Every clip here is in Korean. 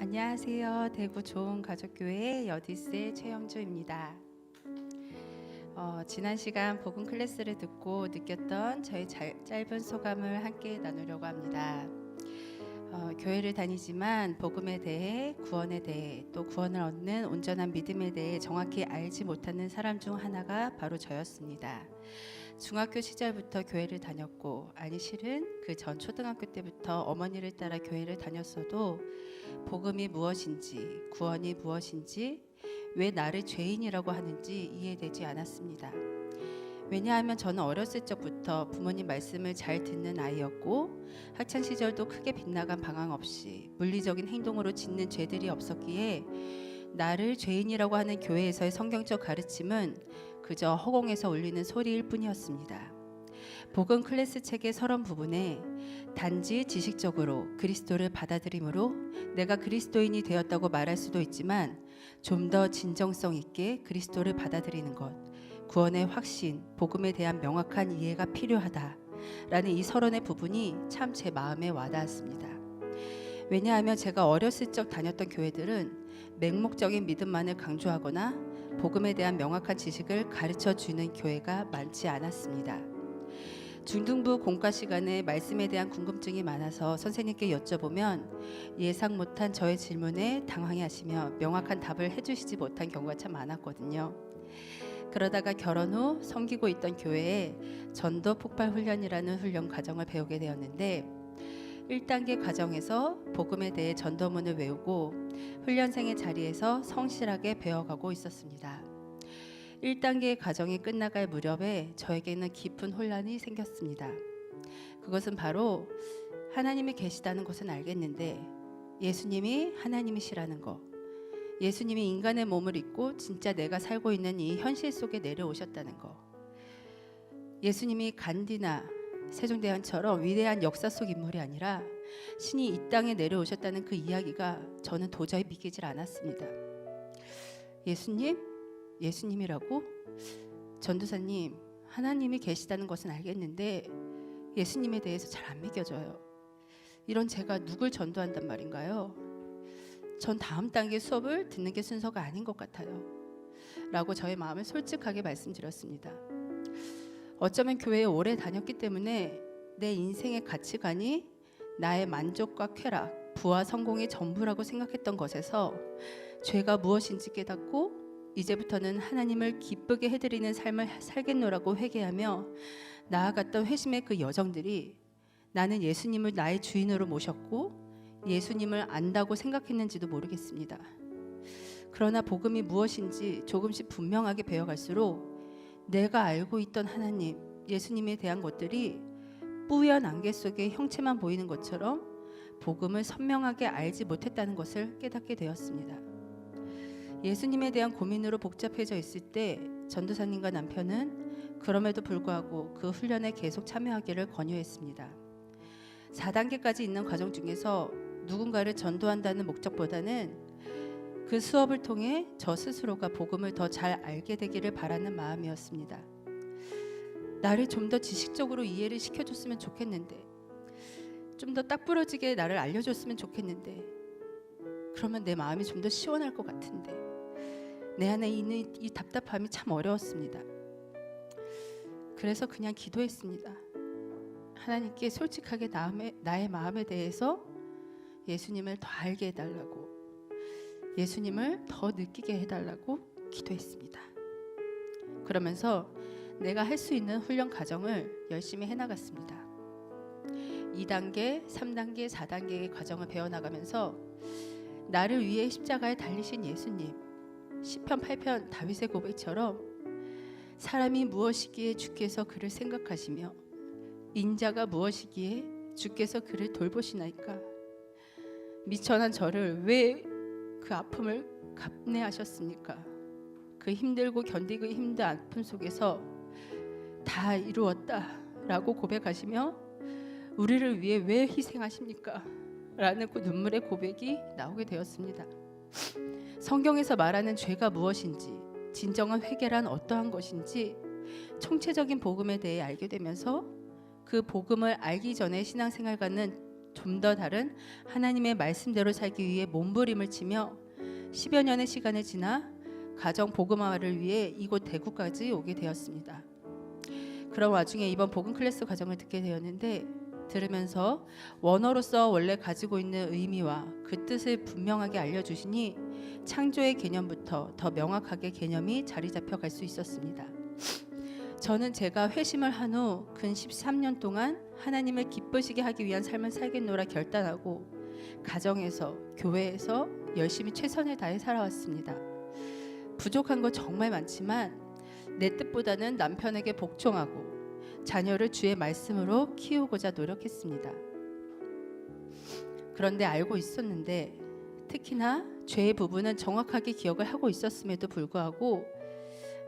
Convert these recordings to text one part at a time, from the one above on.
안녕하세요. 대구 좋은가족교회 여디스의 최영주입니다. 지난 시간 복음 클래스를 듣고 느꼈던 저의 짧은 소감을 함께 나누려고 합니다. 교회를 다니지만 복음에 대해, 구원에 대해, 또 구원을 얻는 온전한 믿음에 대해 정확히 알지 못하는 사람 중 하나가 바로 저였습니다. 중학교 시절부터 교회를 다녔고, 실은 그 전 초등학교 때부터 어머니를 따라 교회를 다녔어도 복음이 무엇인지, 구원이 무엇인지, 왜 나를 죄인이라고 하는지 이해되지 않았습니다. 왜냐하면 저는 어렸을 적부터 부모님 말씀을 잘 듣는 아이였고, 학창 시절도 크게 빗나간 방황 없이 물리적인 행동으로 짓는 죄들이 없었기에 나를 죄인이라고 하는 교회에서의 성경적 가르침은 그저 허공에서 울리는 소리일 뿐이었습니다. 복음 클래스 책의 서론 부분에 단지 지식적으로 그리스도를 받아들임으로 내가 그리스도인이 되었다고 말할 수도 있지만 좀 더 진정성 있게 그리스도를 받아들이는 것, 구원의 확신, 복음에 대한 명확한 이해가 필요하다라는 이 서론의 부분이 참 제 마음에 와닿았습니다. 왜냐하면 제가 어렸을 적 다녔던 교회들은 맹목적인 믿음만을 강조하거나 복음에 대한 명확한 지식을 가르쳐 주는 교회가 많지 않았습니다. 중등부 공과 시간에 말씀에 대한 궁금증이 많아서 선생님께 여쭤보면 예상 못한 저의 질문에 당황해하시며 명확한 답을 해주시지 못한 경우가 참 많았거든요. 그러다가 결혼 후 섬기고 있던 교회에 전도 폭발 훈련이라는 훈련 과정을 배우게 되었는데 1단계 과정에서 복음에 대해 전도문을 외우고 훈련생의 자리에서 성실하게 배워가고 있었습니다. 1단계 과정이 끝나갈 무렵에 저에게는 깊은 혼란이 생겼습니다. 그것은 바로 하나님이 계시다는 것은 알겠는데 예수님이 하나님이시라는 것, 예수님이 인간의 몸을 입고 진짜 내가 살고 있는 이 현실 속에 내려오셨다는 것, 예수님이 간디나 세종대왕처럼 위대한 역사 속 인물이 아니라 신이 이 땅에 내려오셨다는 그 이야기가 저는 도저히 믿기질 않았습니다. 예수님이라고? 전도사님, 하나님이 계시다는 것은 알겠는데 예수님에 대해서 잘 안 믿겨져요. 이런 제가 누굴 전도한단 말인가요? 전 다음 단계 수업을 듣는 게 순서가 아닌 것 같아요. 라고 저의 마음을 솔직하게 말씀드렸습니다. 어쩌면 교회에 오래 다녔기 때문에 내 인생의 가치관이 나의 만족과 쾌락, 부와 성공이 전부라고 생각했던 것에서 죄가 무엇인지 깨닫고 이제부터는 하나님을 기쁘게 해드리는 삶을 살겠노라고 회개하며 나아갔던 회심의 그 여정들이 나는 예수님을 나의 주인으로 모셨고 예수님을 안다고 생각했는지도 모르겠습니다. 그러나 복음이 무엇인지 조금씩 분명하게 배워갈수록 내가 알고 있던 하나님, 예수님에 대한 것들이 뿌연 안개 속에 형체만 보이는 것처럼 복음을 선명하게 알지 못했다는 것을 깨닫게 되었습니다. 예수님에 대한 고민으로 복잡해져 있을 때 전도사님과 남편은 그럼에도 불구하고 그 훈련에 계속 참여하기를 권유했습니다. 4단계까지 있는 과정 중에서 누군가를 전도한다는 목적보다는 그 수업을 통해 저 스스로가 복음을 더 잘 알게 되기를 바라는 마음이었습니다. 나를 좀 더 지식적으로 이해를 시켜줬으면 좋겠는데, 좀 더 딱 부러지게 나를 알려줬으면 좋겠는데, 그러면 내 마음이 좀 더 시원할 것 같은데, 내 안에 있는 이 답답함이 참 어려웠습니다. 그래서 그냥 기도했습니다. 하나님께 솔직하게 나의 마음에 대해서 예수님을 더 알게 해달라고, 예수님을 더 느끼게 해달라고 기도했습니다. 그러면서 내가 할 수 있는 훈련 과정을 열심히 해나갔습니다. 2단계, 3단계, 4단계의 과정을 배워나가면서 나를 위해 십자가에 달리신 예수님, 시편 8편 다윗의 고백처럼 사람이 무엇이기에 주께서 그를 생각하시며 인자가 무엇이기에 주께서 그를 돌보시나이까. 미천한 저를 왜 그 아픔을 감내하셨습니까? 그 힘들고 견디기 힘든 아픔 속에서 다 이루었다 라고 고백하시며 우리를 위해 왜 희생하십니까? 라는 그 눈물의 고백이 나오게 되었습니다. 성경에서 말하는 죄가 무엇인지, 진정한 회개란 어떠한 것인지 총체적인 복음에 대해 알게 되면서 그 복음을 알기 전에 신앙생활과는 좀 더 다른 하나님의 말씀대로 살기 위해 몸부림을 치며 10여 년의 시간이 지나 가정 복음화를 위해 이곳 대구까지 오게 되었습니다. 그런 와중에 이번 복음 클래스 과정을 듣게 되었는데 들으면서 원어로서 원래 가지고 있는 의미와 그 뜻을 분명하게 알려주시니 창조의 개념부터 더 명확하게 개념이 자리 잡혀갈 수 있었습니다. 저는 제가 회심을 한 후 근 13년 동안 하나님을 기쁘시게 하기 위한 삶을 살겠노라 결단하고 가정에서 교회에서 열심히 최선을 다해 살아왔습니다. 부족한 거 정말 많지만 내 뜻보다는 남편에게 복종하고 자녀를 주의 말씀으로 키우고자 노력했습니다. 그런데 알고 있었는데 특히나 죄의 부분은 정확하게 기억을 하고 있었음에도 불구하고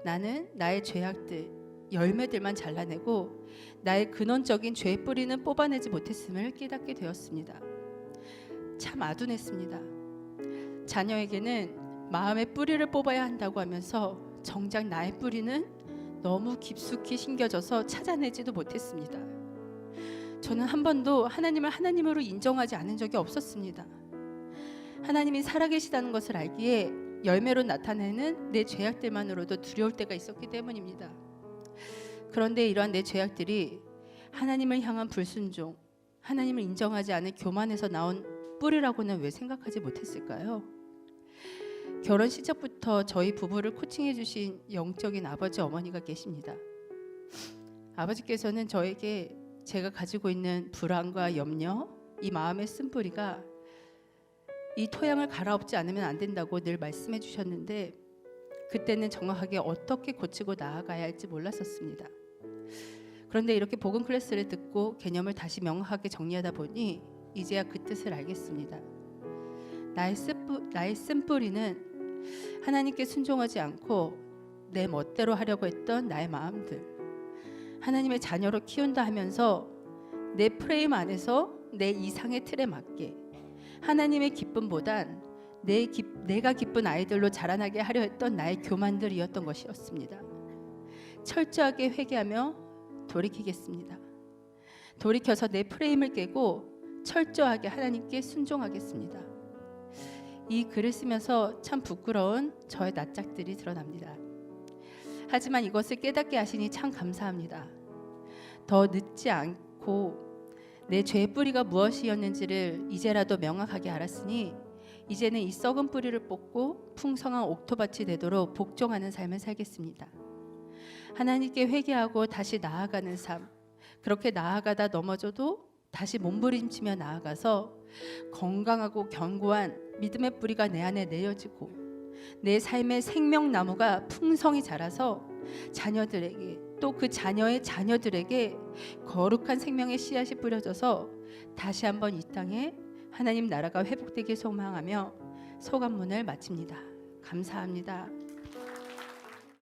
나는 나의 죄악들, 열매들만 잘라내고 나의 근원적인 죄의 뿌리는 뽑아내지 못했음을 깨닫게 되었습니다. 참 아둔했습니다. 자녀에게는 마음의 뿌리를 뽑아야 한다고 하면서 정작 나의 뿌리는 너무 깊숙이 심겨져서 찾아내지도 못했습니다. 저는 한 번도 하나님을 하나님으로 인정하지 않은 적이 없었습니다. 하나님이 살아계시다는 것을 알기에 열매로 나타내는 내 죄악들만으로도 두려울 때가 있었기 때문입니다. 그런데 이러한 내 죄악들이 하나님을 향한 불순종, 하나님을 인정하지 않은 교만에서 나온 뿌리라고는 왜 생각하지 못했을까요? 결혼 시작부터 저희 부부를 코칭해 주신 영적인 아버지 어머니가 계십니다. 아버지께서는 저에게 제가 가지고 있는 불안과 염려, 이 마음의 쓴뿌리가 이 토양을 갈아엎지 않으면 안 된다고 늘 말씀해 주셨는데 그때는 정확하게 어떻게 고치고 나아가야 할지 몰랐었습니다. 그런데 이렇게 복음 클래스를 듣고 개념을 다시 명확하게 정리하다 보니 이제야 그 뜻을 알겠습니다. 나의 쓴뿌리는 하나님께 순종하지 않고 내 멋대로 하려고 했던 나의 마음들, 하나님의 자녀로 키운다 하면서 내 프레임 안에서 내 이상의 틀에 맞게 하나님의 기쁨보단 내가 기쁜 아이들로 자라나게 하려 했던 나의 교만들이었던 것이었습니다. 철저하게 회개하며 돌이키겠습니다. 돌이켜서 내 프레임을 깨고 철저하게 하나님께 순종하겠습니다. 이 글을 쓰면서 참 부끄러운 저의 낯짝들이 드러납니다. 하지만 이것을 깨닫게 하시니 참 감사합니다. 더 늦지 않고 내 죄의 뿌리가 무엇이었는지를 이제라도 명확하게 알았으니 이제는 이 썩은 뿌리를 뽑고 풍성한 옥토밭이 되도록 복종하는 삶을 살겠습니다. 하나님께 회개하고 다시 나아가는 삶, 그렇게 나아가다 넘어져도 다시 몸부림치며 나아가서 건강하고 견고한 믿음의 뿌리가 내 안에 내려지고 내 삶의 생명나무가 풍성히 자라서 자녀들에게 또 그 자녀의 자녀들에게 거룩한 생명의 씨앗이 뿌려져서 다시 한번 이 땅에 하나님 나라가 회복되길 소망하며 소감문을 마칩니다. 감사합니다.